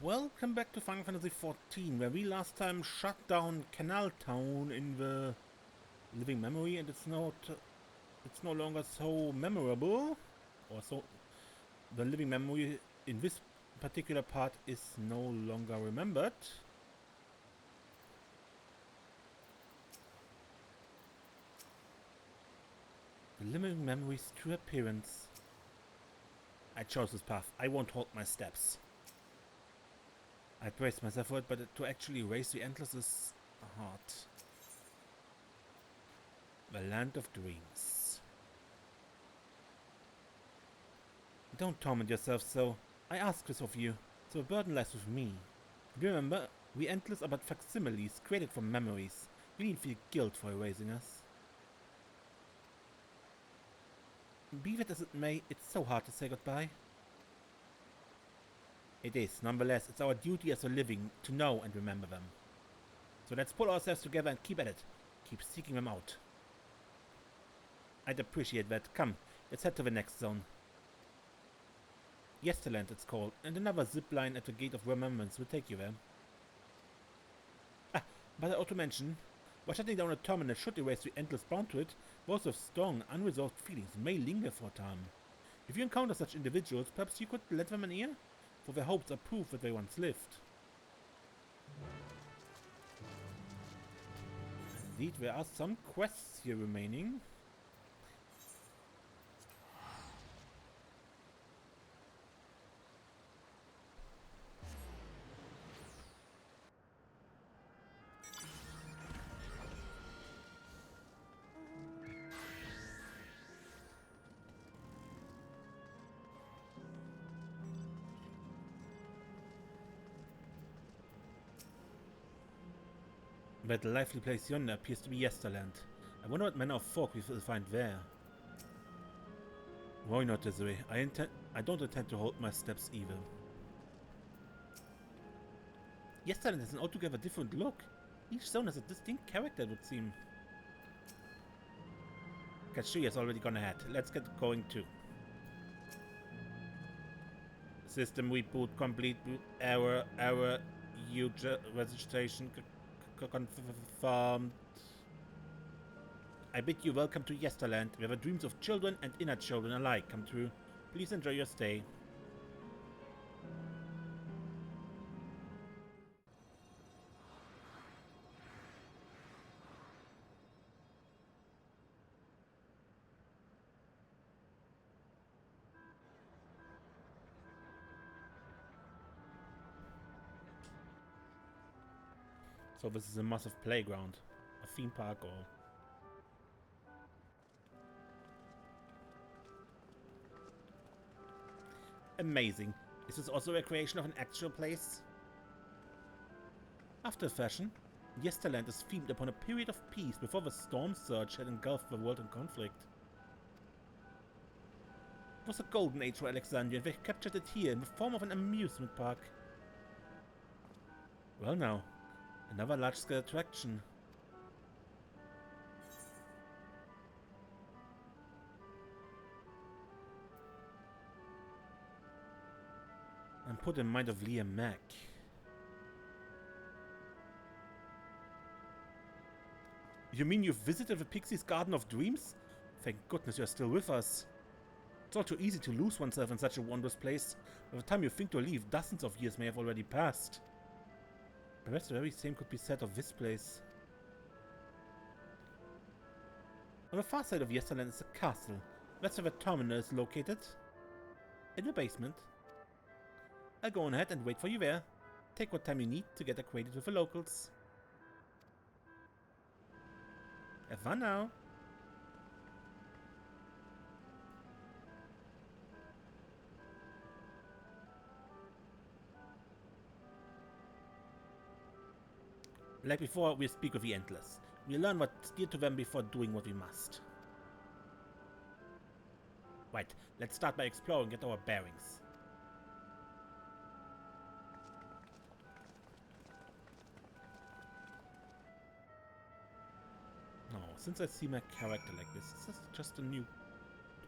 Welcome back to Final Fantasy XIV, where we last time shut down Canal Town in the living memory, and it's no longer so memorable, or so the living memory in this particular part is no longer remembered. The living memory's true appearance. I chose this path. I won't hold my steps. I braced myself for it, but to actually raise the endless is hard. The land of dreams. Don't torment yourself so. I ask this of you, so the burden lies with me. Remember, we endless are but facsimiles created from memories. You need feel guilt for erasing us. Be that as it may, it's so hard to say goodbye. It is. Nonetheless, it's our duty as the living to know and remember them. So let's pull ourselves together and keep at it. Keep seeking them out. I'd appreciate that. Come, let's head to the next zone. Yesterland it's called, and another zip line at the Gate of Remembrance will take you there. Ah, but I ought to mention, while shutting down a terminal should erase the endless bound to it, those with strong, unresolved feelings may linger for a time. If you encounter such individuals, perhaps you could lend them an ear? For their hopes are proof that they once lived. Indeed, there are some quests here remaining. That lively place yonder appears to be Yesterland. I wonder what manner of folk we will find there. Why not, Desiree? I don't intend to hold my steps either. Yesterland has an altogether different look. Each zone has a distinct character, it would seem. Katsuya has already gone ahead. Let's get going too. System reboot complete. Error. User registration confirmed. I bid you welcome to Yesterland, where the dreams of children and inner children alike come true. Please enjoy your stay. So this is a massive playground, a theme park, or... Amazing. Is this also a creation of an actual place? After a fashion, Yesterland is themed upon a period of peace before the storm surge had engulfed the world in conflict. It was a golden age for Alexandria, and they captured it here in the form of an amusement park. Well now, another large-scale attraction. I'm put in mind of Liam Mack. You mean you've visited the Pixie's Garden of Dreams? Thank goodness you're still with us. It's all too easy to lose oneself in such a wondrous place. By the time you think to leave, dozens of years may have already passed. Perhaps the very same could be said of this place. On the far side of Yesterland is a castle. That's where the terminal is located. In the basement. I'll go on ahead and wait for you there. Take what time you need to get acquainted with the locals. Have fun now. Like before, we speak of the Endless. We learn what's dear to them before doing what we must. Right, let's start by exploring and get our bearings. No, since I see my character like this, is this just a new...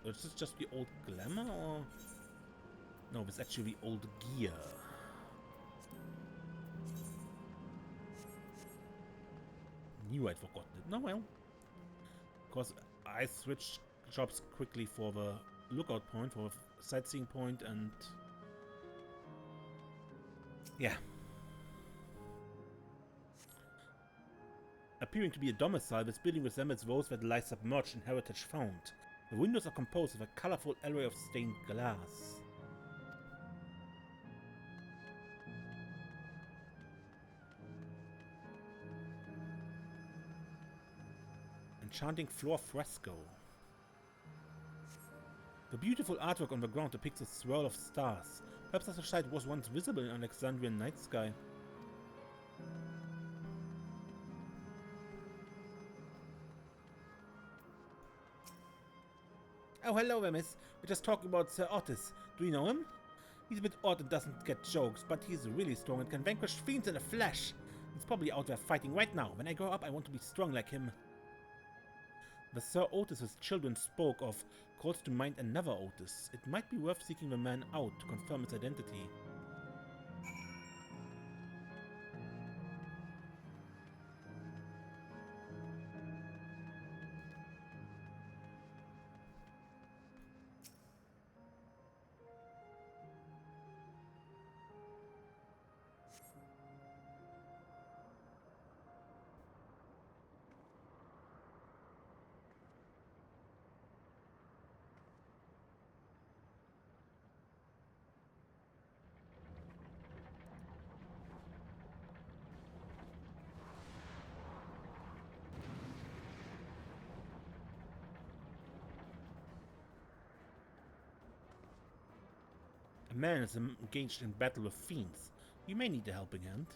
Is this just the old glamour, or... No, it's actually the old gear. knew I'd forgotten it. No, well. Because I switched jobs quickly for the lookout point, for the sightseeing point, and... yeah. Appearing to be a domicile, this building resembles those that lie submerged in heritage found. The windows are composed of a colorful array of stained glass. Enchanting floor fresco. The beautiful artwork on the ground depicts a swirl of stars. Perhaps such a sight was once visible in Alexandrian night sky. Oh, hello there, miss. We're just talking about Sir Otis. Do you know him? He's a bit odd and doesn't get jokes, but he's really strong and can vanquish fiends in a flash. He's probably out there fighting right now. When I grow up, I want to be strong like him. The Sir Otis his children spoke of calls to mind another Otis. It might be worth seeking the man out to confirm his identity. A man is engaged in battle with fiends. You may need a helping hand.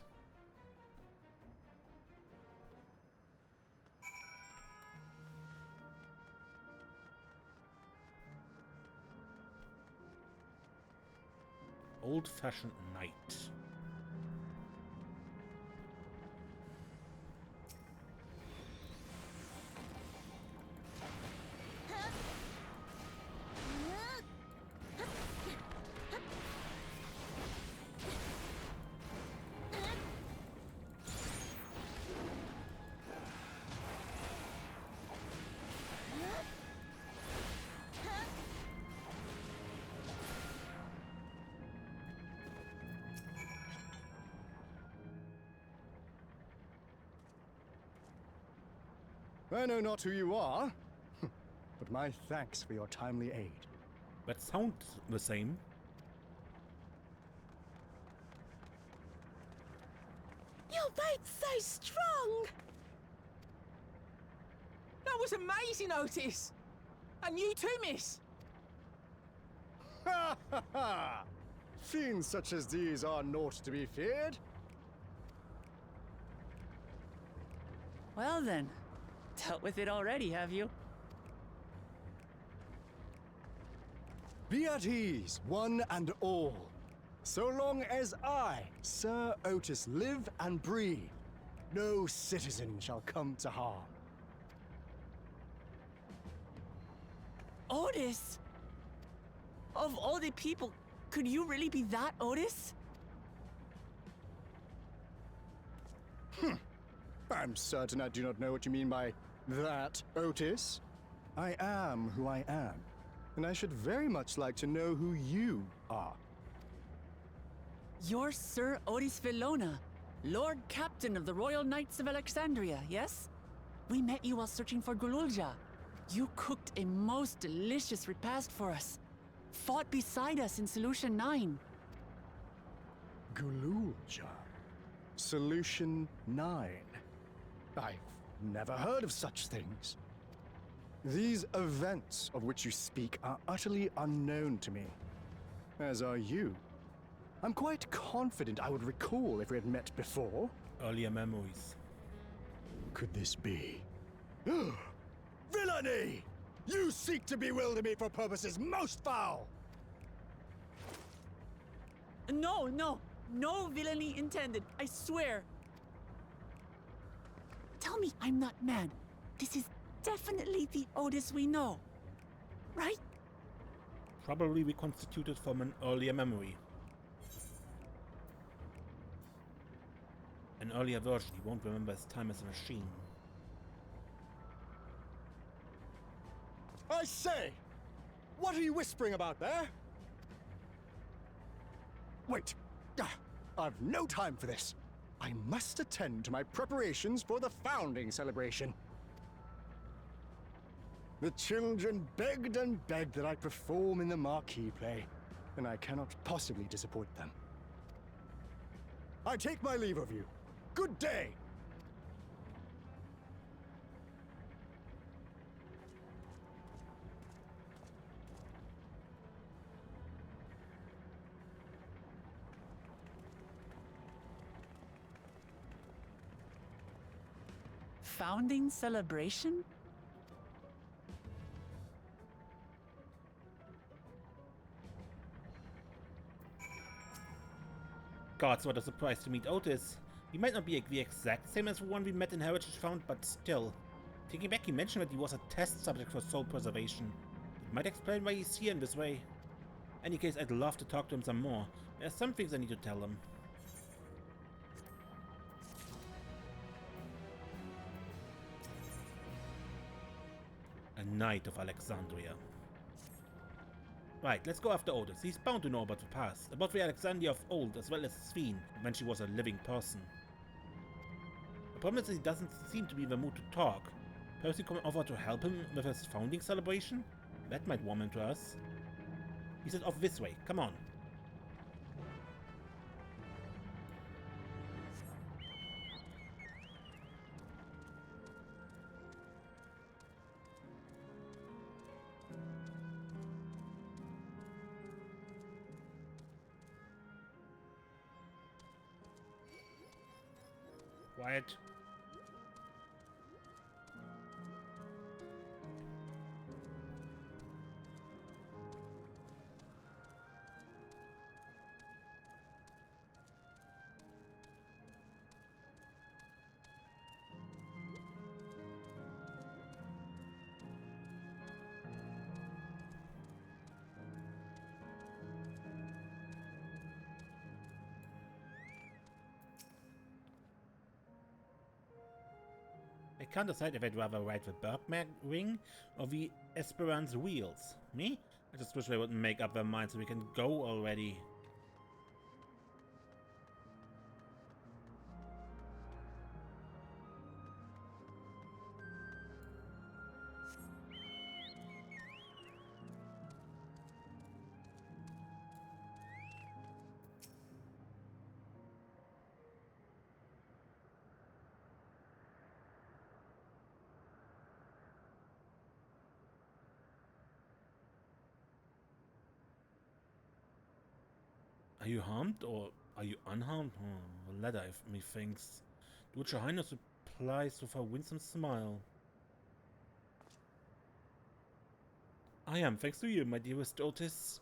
Old-fashioned knight. I know not who you are, but my thanks for your timely aid. That sounds the same. Your bait's so strong! That was amazing, Otis! And you too, miss! Ha ha ha! Fiends such as these are naught to be feared. Well then, dealt with it already, have you? Be at ease, one and all. So long as I, Sir Otis, live and breathe, no citizen shall come to harm. Otis? Of all the people, could you really be that Otis? I'm certain I do not know what you mean by that, Otis. I am who I am, and I should very much like to know who you are. You're Sir Otis Velona, Lord Captain of the Royal Knights of Alexandria, yes? We met you while searching for Gululja. You cooked a most delicious repast for us. Fought beside us in Solution 9. Gululja. Solution 9. I've never heard of such things. These events of which you speak are utterly unknown to me, as are you. I'm quite confident I would recall if we had met before. Earlier memories. Could this be? Villainy! You seek to bewilder me for purposes most foul! No villainy intended, I swear. Tell me I'm not mad. This is definitely the Otis we know, right? Probably reconstituted from an earlier memory. An earlier version, he won't remember his time as a machine. I say! What are you whispering about there? Wait! I've no time for this. I must attend to my preparations for the founding celebration. The children begged and begged that I perform in the marquee play, and I cannot possibly disappoint them. I take my leave of you. Good day! Founding celebration? Gods, what a surprise to meet Otis. He might not be the exact same as the one we met in Heritage Found, but still. Thinking back, he mentioned that he was a test subject for soul preservation. It might explain why he's here in this way. In any case, I'd love to talk to him some more. There are some things I need to tell him. A Knight of Alexandria. Right, let's go after Otis. He's bound to know about the past, about the Alexandria of old as well as XIV, when she was a living person. The problem is he doesn't seem to be in the mood to talk. Perhaps we can offer to help him with his founding celebration? That might warm him to us. He said off this way, come on. Quiet. I can't decide if I'd rather ride the Bergman Ring or the Esperance Wheels. Me? I just wish they would make up their minds so we can go already. Are you harmed or are you unharmed? Oh, the latter, methinks. To which Your Highness replies with a winsome smile. I am, thanks to you, my dearest Otis.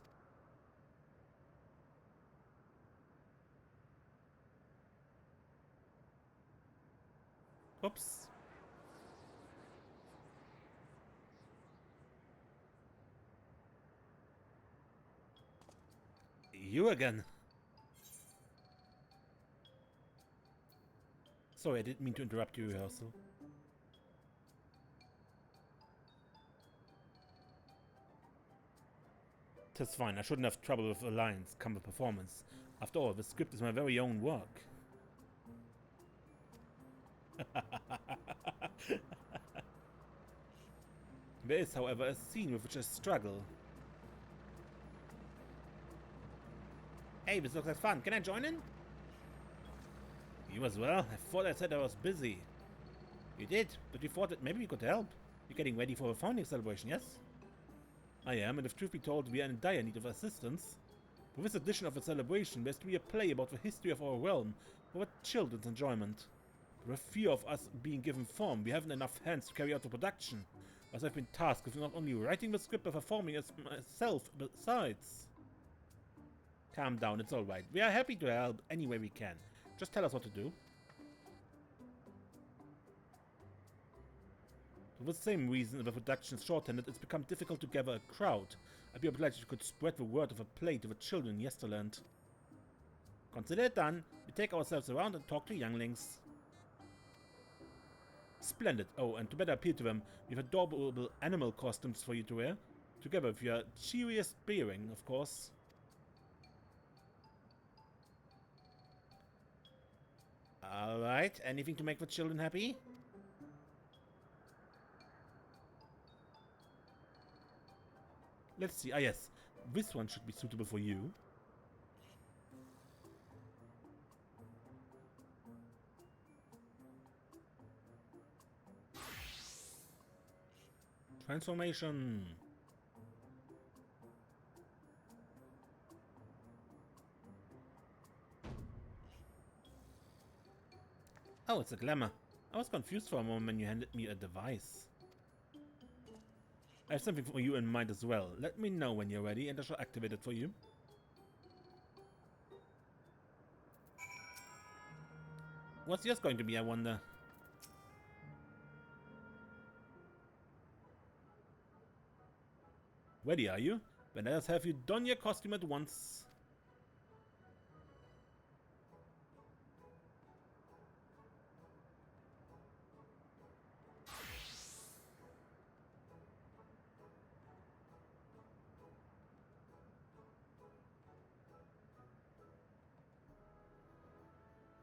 Oops. You again. Sorry, I didn't mean to interrupt your rehearsal. Tis fine, I shouldn't have trouble with alliance come with performance. After all, the script is my very own work. There is, however, a scene with which I struggle. Hey, this looks like fun. Can I join in? You as well? I thought I said I was busy. You did, but you thought that maybe we could help. You're getting ready for a founding celebration, yes? I am, and if truth be told, we are in dire need of assistance. For this edition of the celebration, there's to be a play about the history of our realm for children's enjoyment. With fear of us being given form, we haven't enough hands to carry out the production, as I've been tasked with not only writing the script but performing as myself besides. Calm down, it's alright. We are happy to help any way we can. Just tell us what to do. For the same reason the production is shorthanded, it's become difficult to gather a crowd. I'd be obliged if you could spread the word of a play to the children in Yesterland. Consider it done. We take ourselves around and talk to younglings. Splendid. Oh, and to better appeal to them, we have adorable animal costumes for you to wear. Together with your cheeriest bearing, of course. Alright, anything to make the children happy? Let's see. Ah, yes. This one should be suitable for you. Transformation. Oh, it's a glamour. I was confused for a moment when you handed me a device. I have something for you in mind as well. Let me know when you're ready and I shall activate it for you. What's yours going to be, I wonder? Ready, are you? Then let us have you don your costume at once.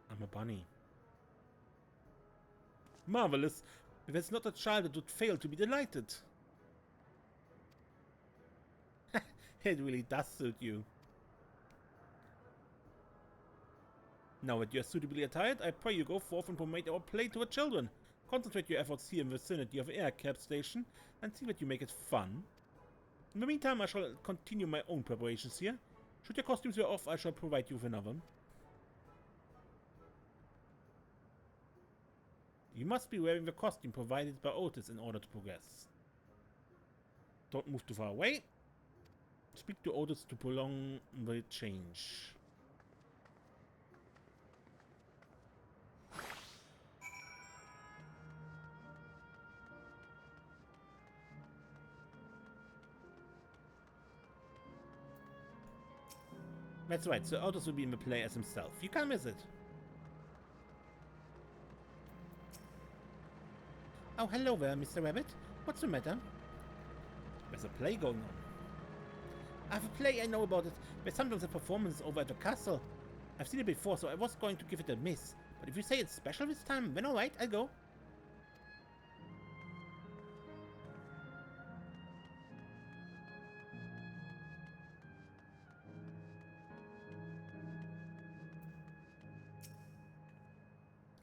I'm a bunny. Marvelous! If it's not a child that would fail to be delighted. It really does suit you. Now that you are suitably attired, I pray you go forth and promote our play to the children. Concentrate your efforts here in the vicinity of the air cab station and see that you make it fun. In the meantime, I shall continue my own preparations here. Should your costumes wear off, I shall provide you with another. You must be wearing the costume provided by Otis in order to progress. Don't move too far away. Speak to Otis to prolong the change. That's right, so Otis will be in the play as himself. You can't miss it. Oh, hello there, Mr. Rabbit. What's the matter? There's a play going on. I have a play, I know about it. There's sometimes a performance over at the castle. I've seen it before, so I was going to give it a miss. But if you say it's special this time, then alright, I'll go.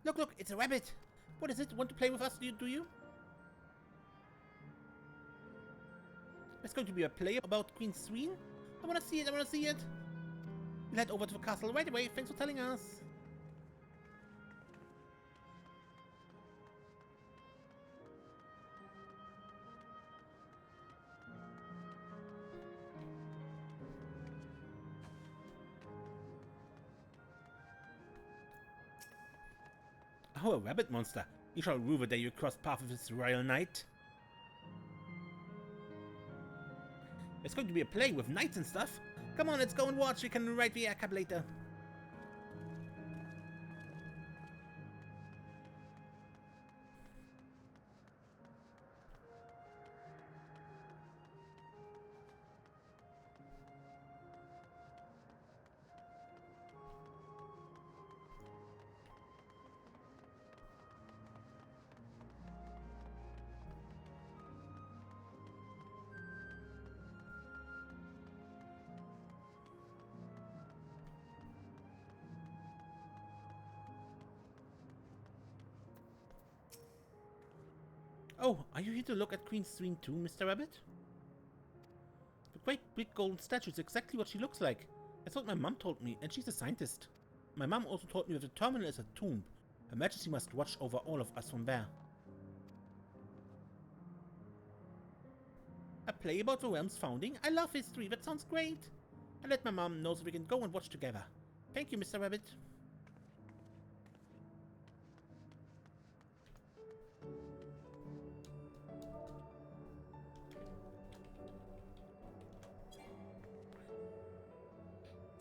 Look, look, it's a rabbit. What is it? Want to play with us, do you? There's going to be a play about Queen Sween? I wanna see it, I wanna see it. We'll head over to the castle right away. Thanks for telling us. Oh, a rabbit monster. You shall rue the day you crossed paths with this royal knight. It's going to be a play with knights and stuff. Come on, let's go and watch. We can ride the air cab later. Oh, are you here to look at Queen Sween too, Mr. Rabbit? The great big golden statue is exactly what she looks like. That's what my mom told me, and she's a scientist. My mom also told me that the terminal is a tomb. Her Majesty must watch over all of us from there. A play about the realm's founding? I love history, that sounds great. I'll let my mom know so we can go and watch together. Thank you, Mr. Rabbit.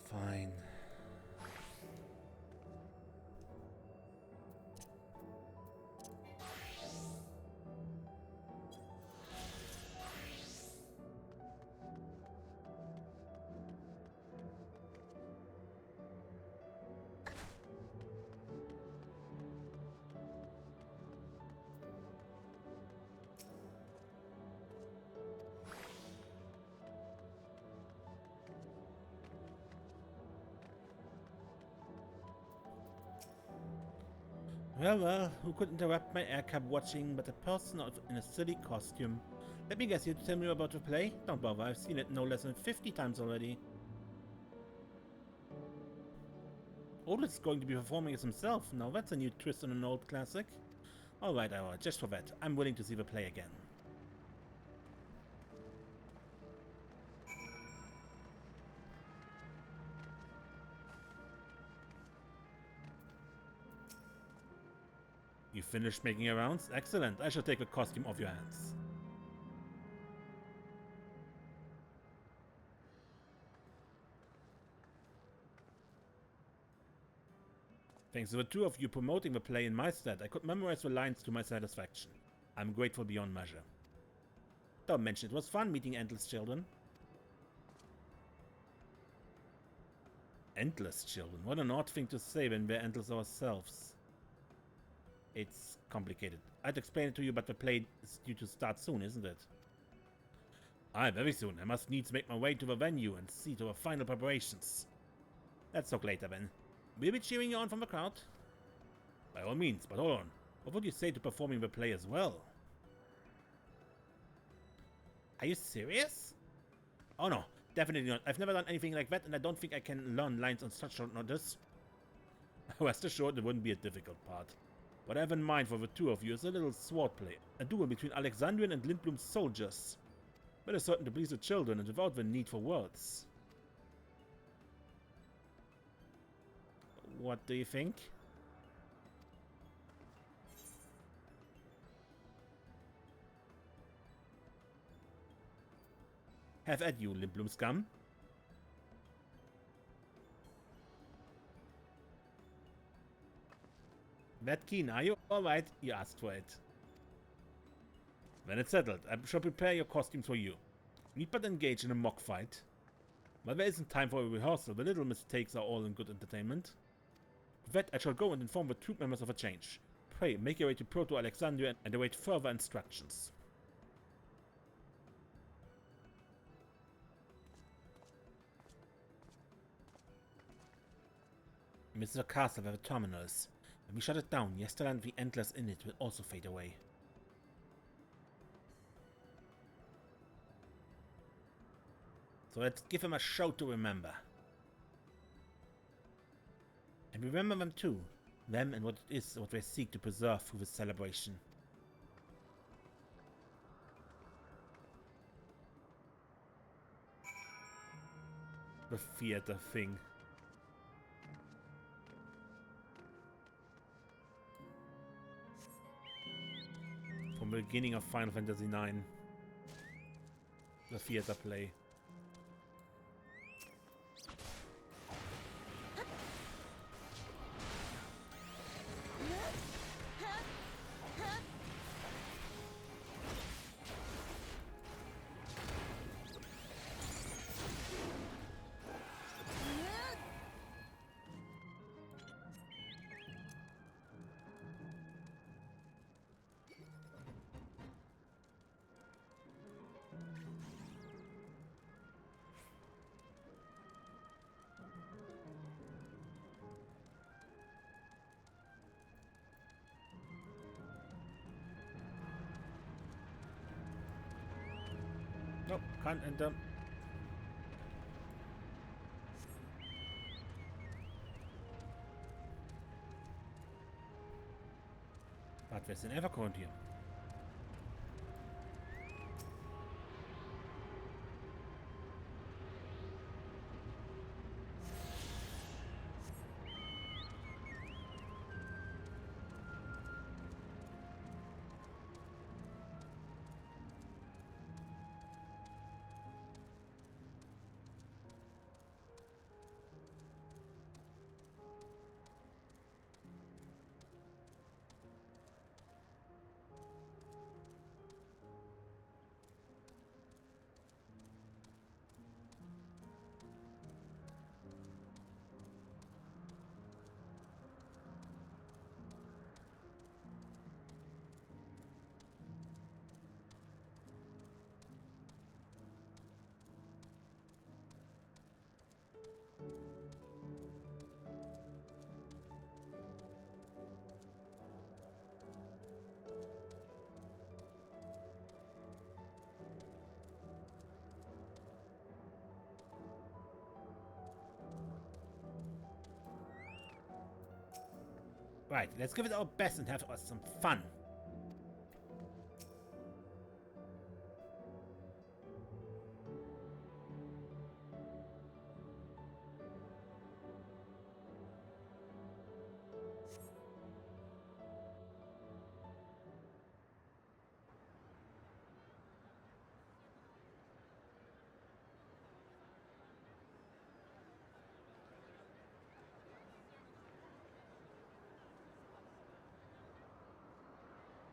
Fine. Well, who could interrupt my air cab watching but a person in a silly costume? Let me guess, you tell me about the play? Don't bother, I've seen it no less than 50 times already. Otis is going to be performing as himself. Now that's a new twist on an old classic. Alright, just for that, I'm willing to see the play again. You finished making your rounds? Excellent, I shall take the costume off your hands. Thanks to the two of you promoting the play in my stead, I could memorize the lines to my satisfaction. I'm grateful beyond measure. Don't mention it was fun meeting Endless Children. Endless Children? What an odd thing to say when we're endless ourselves. It's complicated. I'd explain it to you, but the play is due to start soon, isn't it? Aye, very soon. I must needs make my way to the venue and see to the final preparations. Let's talk later then. We'll be cheering you on from the crowd. By all means, but hold on. What would you say to performing the play as well? Are you serious? Oh no, definitely not. I've never done anything like that, and I don't think I can learn lines on such short notice. Rest assured, it wouldn't be a difficult part. What I have in mind for the two of you is a little sword play, a duel between Alexandrian and Lindblum's soldiers. That is certain to please the children and without the need for words. What do you think? Have at you, Lindblum scum. That keen, are you? Alright, you asked for it. When it's settled, I shall prepare your costumes for you. Need but engage in a mock fight. But there isn't time for a rehearsal, the little mistakes are all in good entertainment. With that, I shall go and inform the troop members of a change. Pray, make your way to Proto Alexandria and await further instructions. Mr. Castle where the terminal is. When we shut it down, Yesterland, the Endless in it will also fade away. So let's give them a show to remember. And remember them too. Them and what it is what they seek to preserve through this celebration. The theater thing. From the beginning of Final Fantasy IX. The theater play. Nope, can't enter. But wer ist denn Evercount hier? Right, let's give it our best and have us some fun.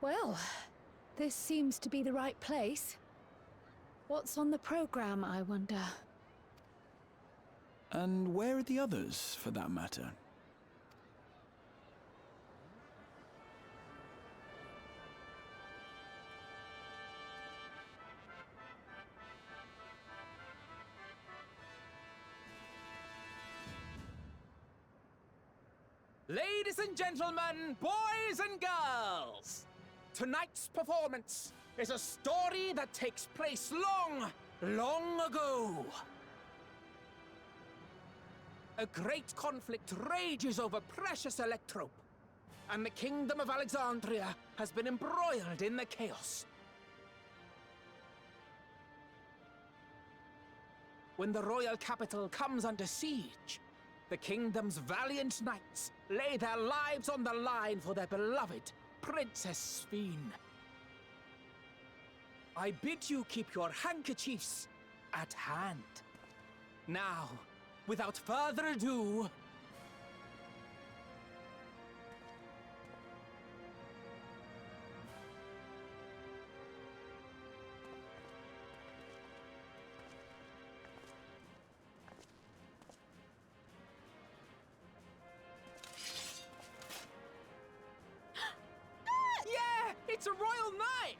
Well, this seems to be the right place. What's on the program, I wonder? And where are the others, for that matter? Ladies and gentlemen, boys and girls, tonight's performance is a story that takes place long, long ago. A great conflict rages over precious electrope, and the kingdom of Alexandria has been embroiled in the chaos. When the royal capital comes under siege, the kingdom's valiant knights lay their lives on the line for their beloved Princess Sphene. I bid you keep your handkerchiefs at hand. Now, without further ado, yeah, it's a royal knight!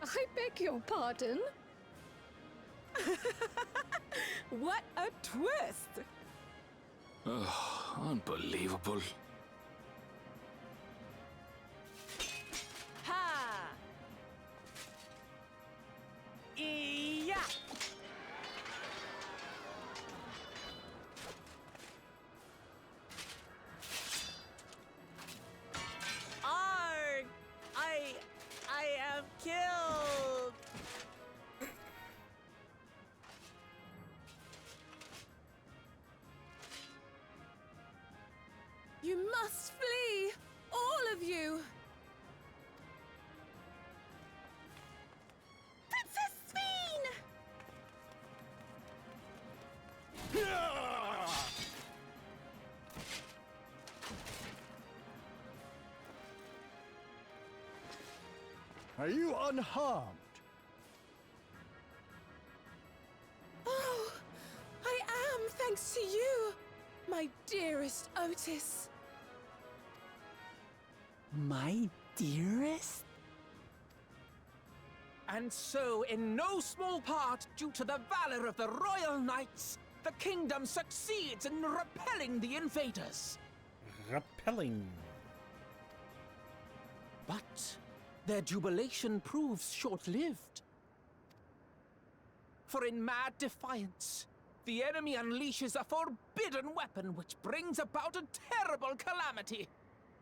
I beg your pardon? What a twist! Ugh, unbelievable. Ha! Yeah! Arg! I am killed! You must flee! All of you! Princess Sphene! Are you unharmed? Oh, I am, thanks to you, my dearest Otis. My dearest? And so, in no small part due to the valor of the royal knights, the kingdom succeeds in repelling the invaders. Repelling. But their jubilation proves short-lived. For in mad defiance, the enemy unleashes a forbidden weapon which brings about a terrible calamity.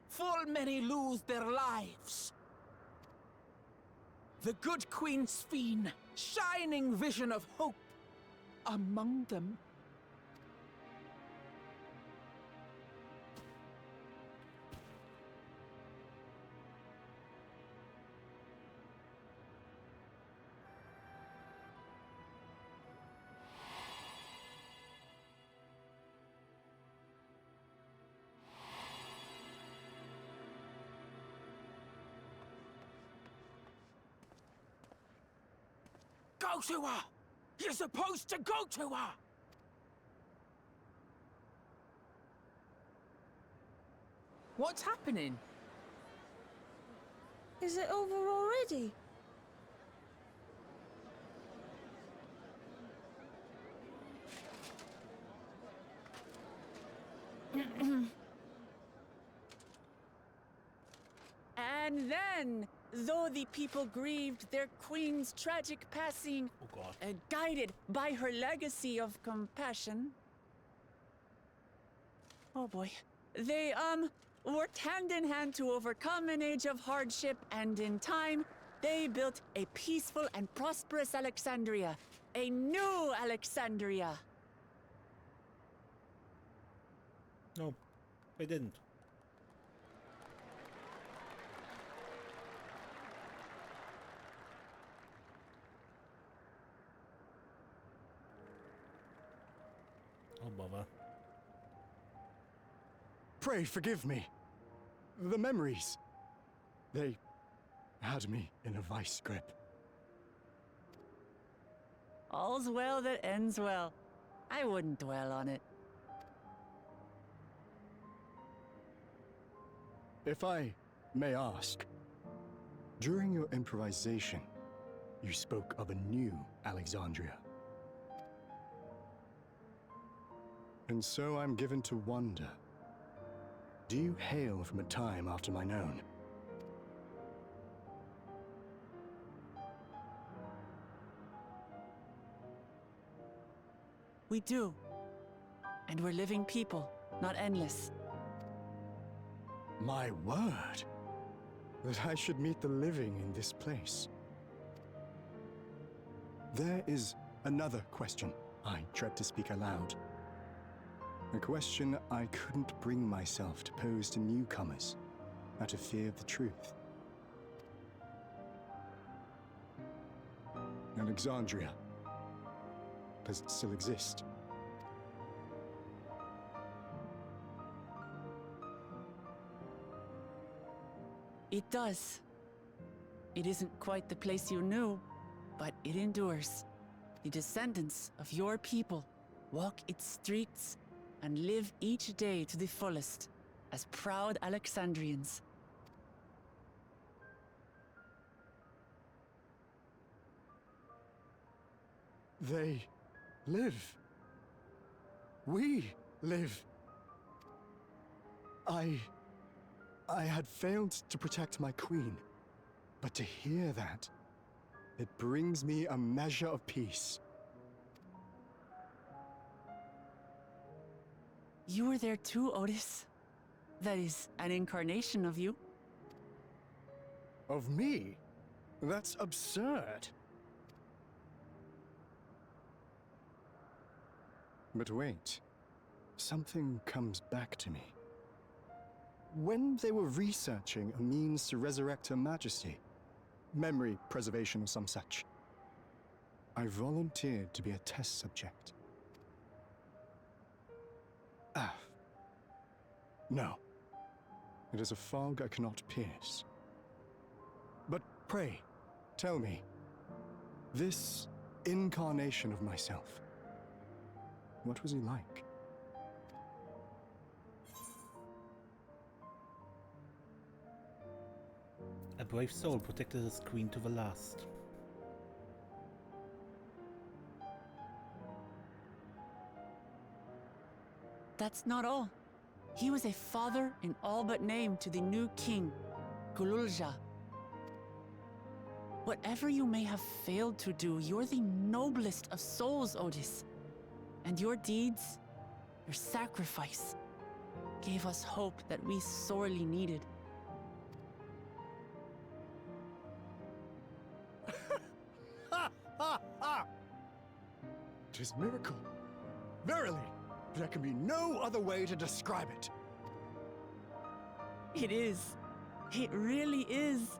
Full many lose their lives. The good Queen Sphene, shining vision of hope, among them. Go to her! You're supposed to go to her! What's happening? Is it over already? And then Then, though the people grieved their queen's tragic passing, Oh god. guided by her legacy of compassion. Oh boy. They, worked hand in hand to overcome an age of hardship, and in time, they built a peaceful and prosperous Alexandria. A new Alexandria. No, they didn't. Oh bother. Pray forgive me. The memories. They had me in a vice grip. All's well that ends well. I wouldn't dwell on it. If I may ask, during your improvisation, you spoke of a new Alexandria. And so I'm given to wonder, do you hail from a time after mine own? We do. And we're living people, not endless. My word! That I should meet the living in this place. There is another question I dread to speak aloud. A question I couldn't bring myself to pose to newcomers, out of fear of the truth. Alexandria. Does it still exist? It does. It isn't quite the place you knew, but it endures. The descendants of your people walk its streets and live each day to the fullest as proud Alexandrians. They live. We live. I had failed to protect my queen, but to hear that, it brings me a measure of peace. You were there too, Otis. That is, an incarnation of you. Of me? That's absurd. But wait, something comes back to me. When they were researching a means to resurrect Her Majesty, memory preservation or some such, I volunteered to be a test subject. No. It is a fog I cannot pierce. But pray, tell me, this incarnation of myself, what was he like? A brave soul protected his queen to the last. That's not all. He was a father in all but name to the new king, Gululja. Whatever you may have failed to do, you're the noblest of souls, Otis. And your deeds, your sacrifice, gave us hope that we sorely needed. Ha! Ha! Ha! 'Tis miracle. Verily, there can be no other way to describe it. It is. It really is.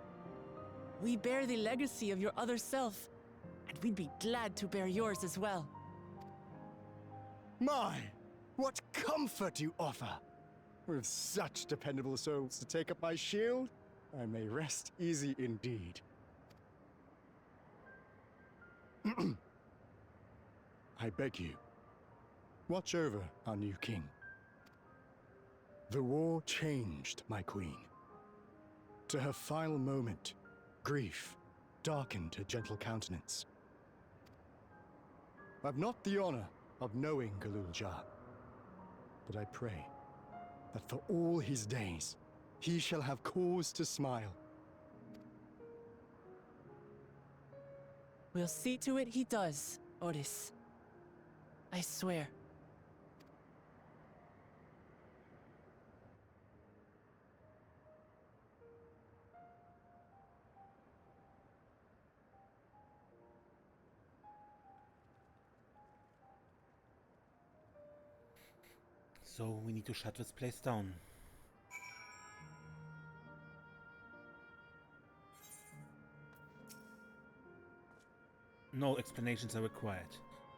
We bear the legacy of your other self, and we'd be glad to bear yours as well. My, what comfort you offer! With such dependable souls to take up my shield, I may rest easy indeed. I beg you, watch over our new king. The war changed my queen. To her final moment, grief darkened her gentle countenance. I've not the honor of knowing Gululja, but I pray that for all his days, he shall have cause to smile, We'll see to it he does, Otis. I swear. So we need to shut this place down. No explanations are required.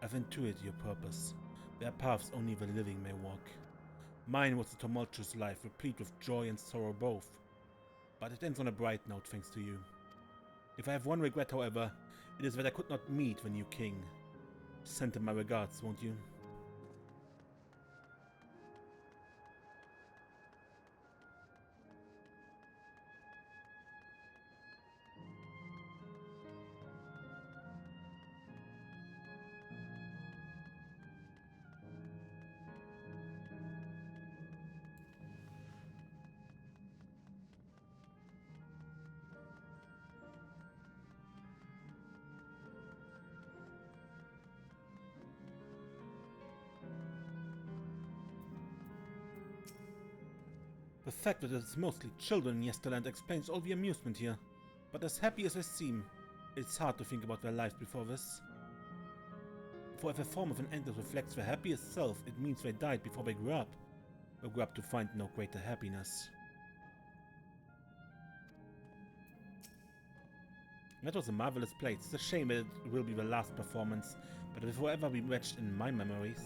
I've intuited your purpose. There are paths only the living may walk. Mine was a tumultuous life, replete with joy and sorrow both. But it ends on a bright note thanks to you. If I have one regret, however, it is that I could not meet the new king. Send him my regards, won't you? The fact that it's mostly children in Yesterland explains all the amusement here. But as happy as they seem, it's hard to think about their lives before this. For if a form of an endless reflects their happiest self, it means they died before they grew up. Or grew up to find no greater happiness. That was a marvelous place. It's a shame that it will be the last performance, but it will forever be etched in my memories.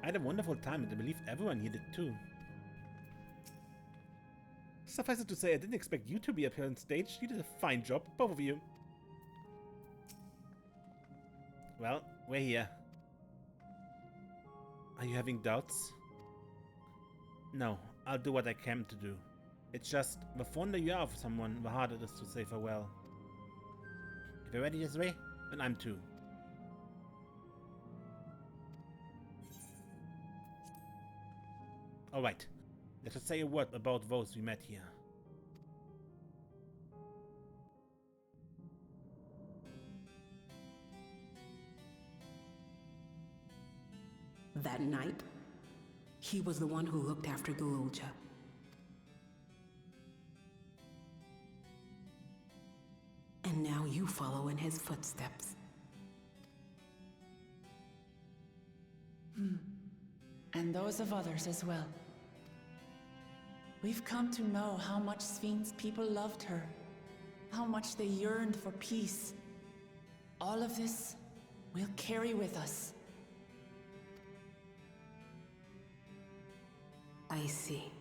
I had a wonderful time, and I believe everyone here did too. Suffice it to say, I didn't expect you to be up here on stage. You did a fine job, both of you. Well, we're here. Are you having doubts? No, I'll do what I can to do. It's just, the fonder you are of someone, the harder it is to say farewell. If you're ready this way, then I'm too. Alright, let us say a word about those we met here. That night, he was the one who looked after Gululja. And now you follow in his footsteps. And those of others as well. We've come to know how much Sphinx people loved her, how much they yearned for peace. All of this we'll carry with us. I see.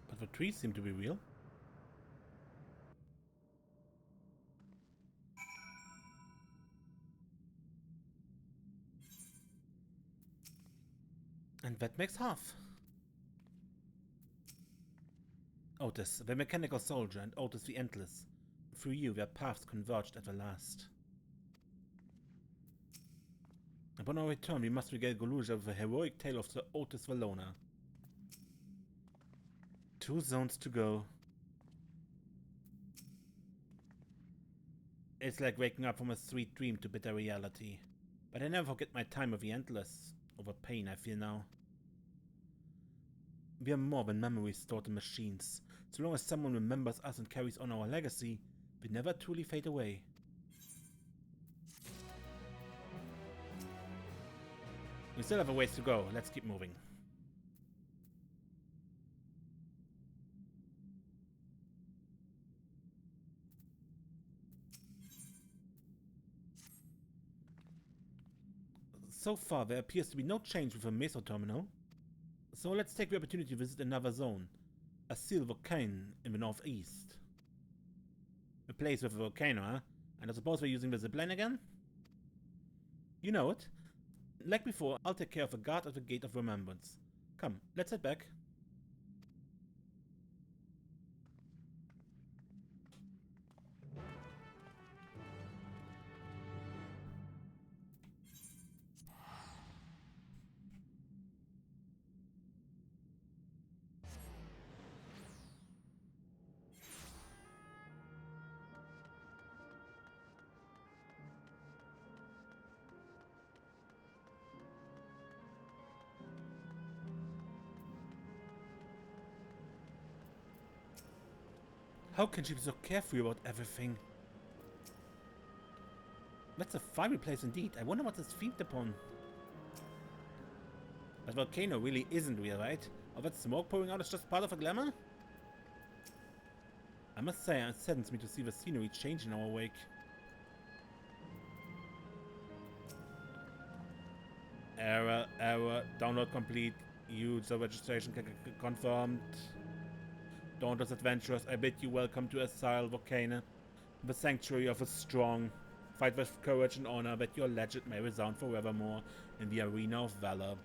But the trees seem to be real. And that makes half. Otis, the mechanical soldier, and Otis the endless. Through you, their paths converged at the last. Upon our return, we must regale Gululja with the heroic tale of Sir Otis Velona. 2 zones to go. It's like waking up from a sweet dream to bitter reality. But I never forget my time with the endless, over pain I feel now. We are more than memories stored in machines. So long as someone remembers us and carries on our legacy, we never truly fade away. We still have a ways to go. Let's keep moving. So far, there appears to be no change with the meso terminal. So let's take the opportunity to visit another zone. A seal volcano in the northeast. A place with a volcano, huh? And I suppose we're using the zipline again? You know it. Like before, I'll take care of the guard at the Gate of Remembrance. Come, let's head back. How can she be so carefree about everything? That's a fiery place indeed. I wonder what it's themed upon. That volcano really isn't real, right? All that smoke pouring out is just part of a glamour? I must say, it saddens me to see the scenery change in our wake. Error, download complete. User registration confirmed. Dauntless adventurers, I bid you welcome to Asile Volcano, the sanctuary of the strong. Fight with courage and honor that your legend may resound forevermore in the arena of valor.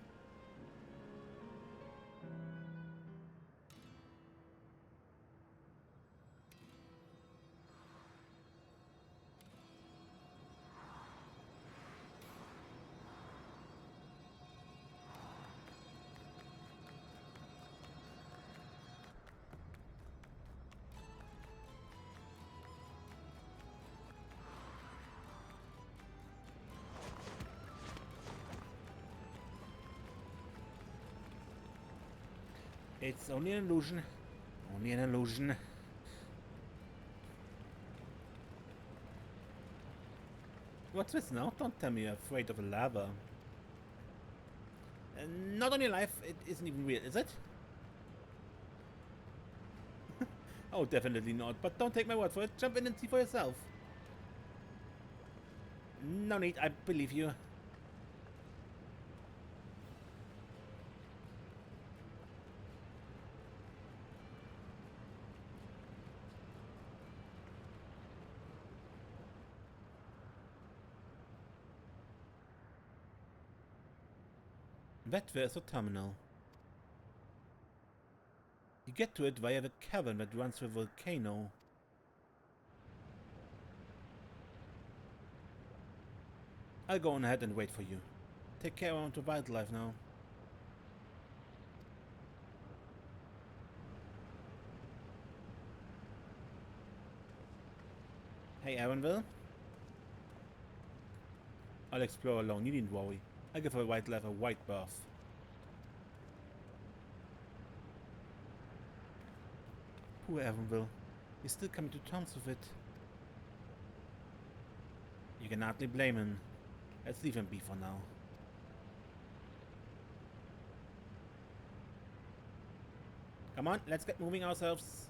It's only an illusion. Only an illusion. What's this now? Don't tell me you're afraid of the lava. Not on your life. It isn't even real, is it? Oh, definitely not. But don't take my word for it. Jump in and see for yourself. No need. I believe you. That there's a terminal. You get to it via the cavern that runs through the volcano. I'll go on ahead and wait for you. Take care around to wildlife now. Hey, Aaronville. I'll explore alone, you needn't worry. I'll give her wildlife a white berth. Poor Aaronville. He's still coming to terms with it. You can hardly blame him. Let's leave him be for now. Come on, let's get moving ourselves.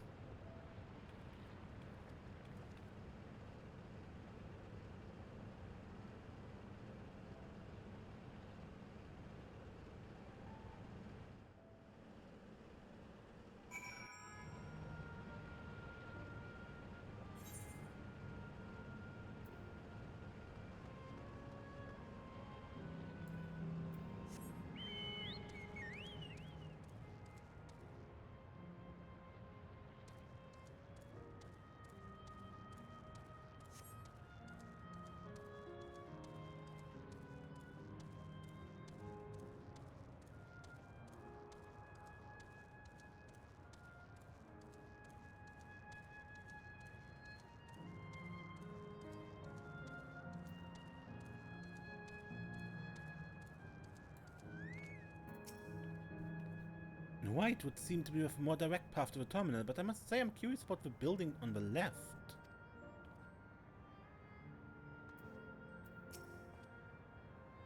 White would seem to be a more direct path to the terminal, but I must say I'm curious about the building on the left.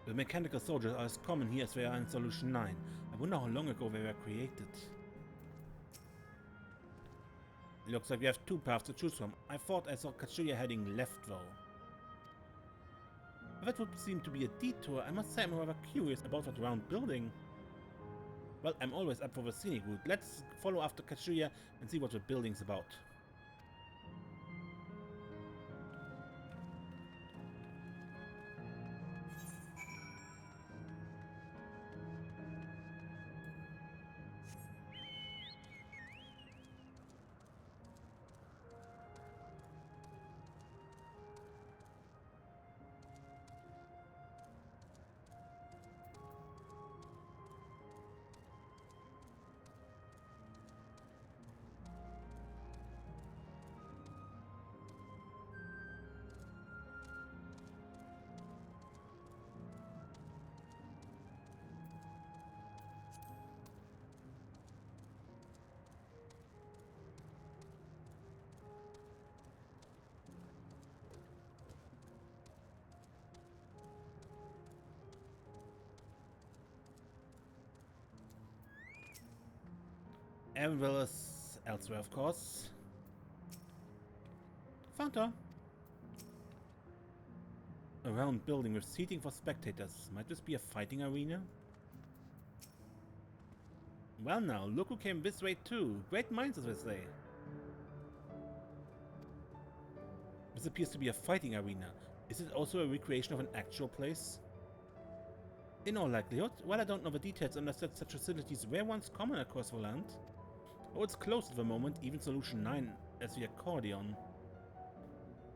The mechanical soldiers are as common here as they are in Solution 9. I wonder how long ago they were created. Looks like we have two paths to choose from. I thought I saw Kachuya heading left though. That would seem to be a detour. I must say I'm rather curious about that round building. Well, I'm always up for the scenic route. Let's follow after Kachuya and see what the building's about. As well as elsewhere, of course. Fountain. A round building with seating for spectators. Might this be a fighting arena? Well now, look who came this way too. Great minds, as they say. This appears to be a fighting arena. Is it also a recreation of an actual place? In all likelihood, while I don't know the details, understand such facilities were once common across the land. Oh, it's closed at the moment, even Solution 9 as the accordion.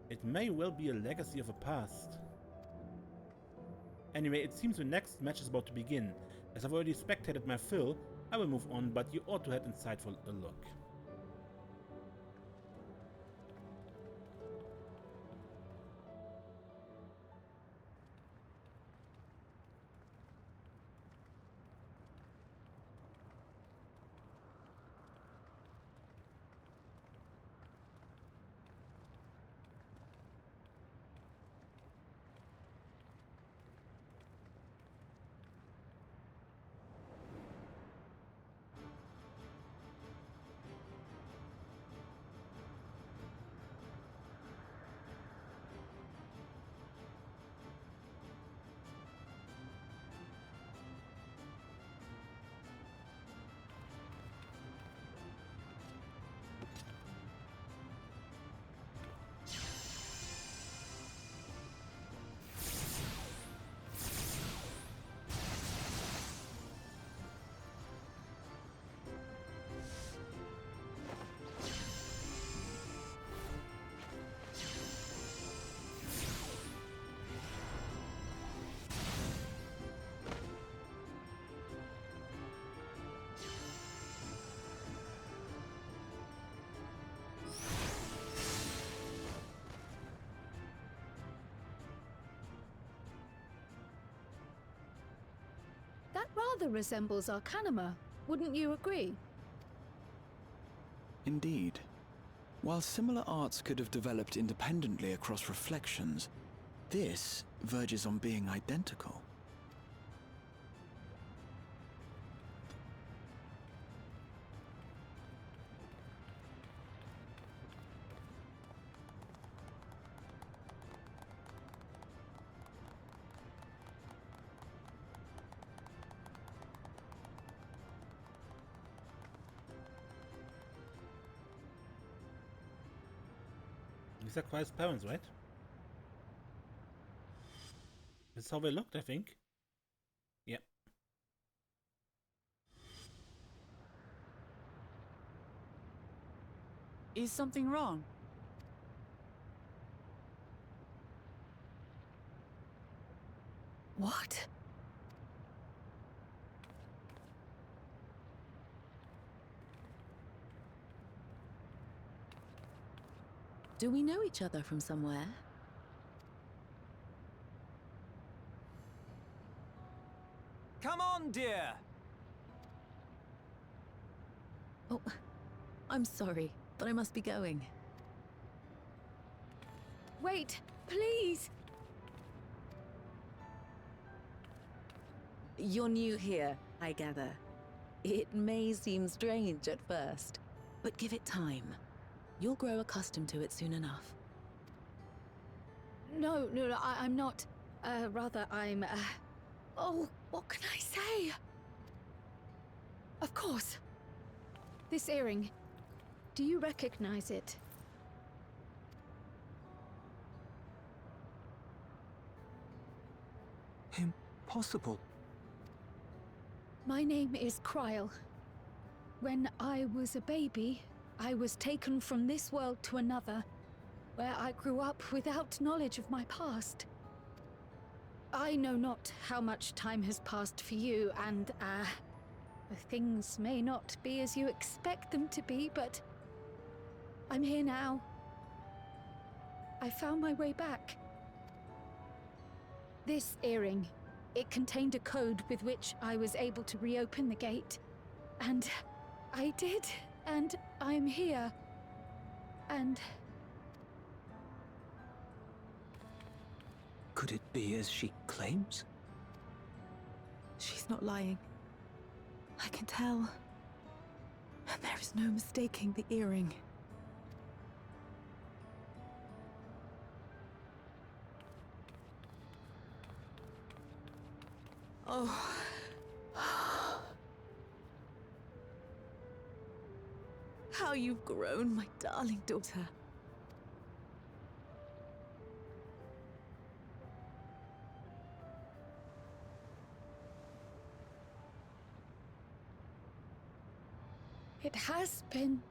It may well be a legacy of the past. Anyway, it seems the next match is about to begin. As I've already spectated my fill, I will move on, but you ought to head inside for a look. That rather resembles Arcanima, wouldn't you agree? Indeed. While similar arts could have developed independently across reflections, this verges on being identical. These are Christ's parents, right? That's how they looked, I think. Yeah. Is something wrong? What? Do we know each other from somewhere? Come on, dear! Oh, I'm sorry, but I must be going. Wait, please! You're new here, I gather. It may seem strange at first, but give it time. You'll grow accustomed to it soon enough. No, I'm not. Rather, I'm, Oh, what can I say? Of course. This earring. Do you recognize it? Impossible. My name is Kryle. When I was a baby, I was taken from this world to another, where I grew up without knowledge of my past. I know not how much time has passed for you, and, things may not be as you expect them to be, but I'm here now. I found my way back. This earring, it contained a code with which I was able to reopen the gate. And I did, and I'm here. And... Could it be as she claims? She's not lying. I can tell. And there is no mistaking the earring. Oh. How you've grown, my darling daughter. It has been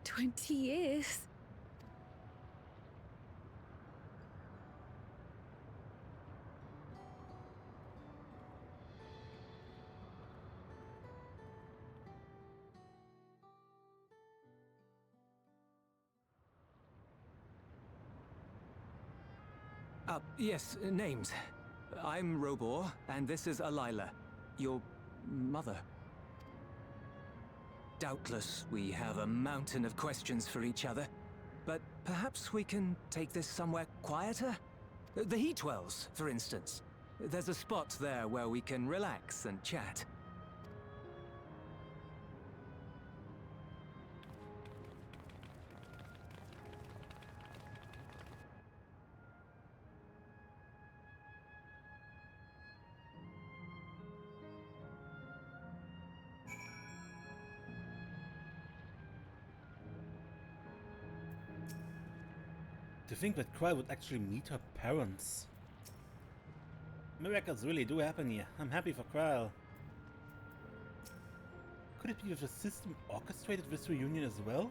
20 years. Yes, names. I'm Robor, and this is Alila, your mother. Doubtless, we have a mountain of questions for each other, but perhaps we can take this somewhere quieter? The heat wells, for instance. There's a spot there where we can relax and chat. To think that Kryle would actually meet her parents. Miracles really do happen here. I'm happy for Kryle. Could it be that the system orchestrated this reunion as well?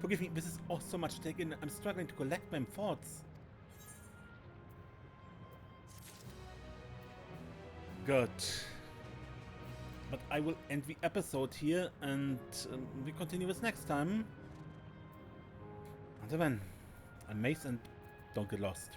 Forgive me, this is all so much to take in. I'm struggling to collect my thoughts. Good. But I will end the episode here, and we continue this next time. Until then, amaze and don't get lost.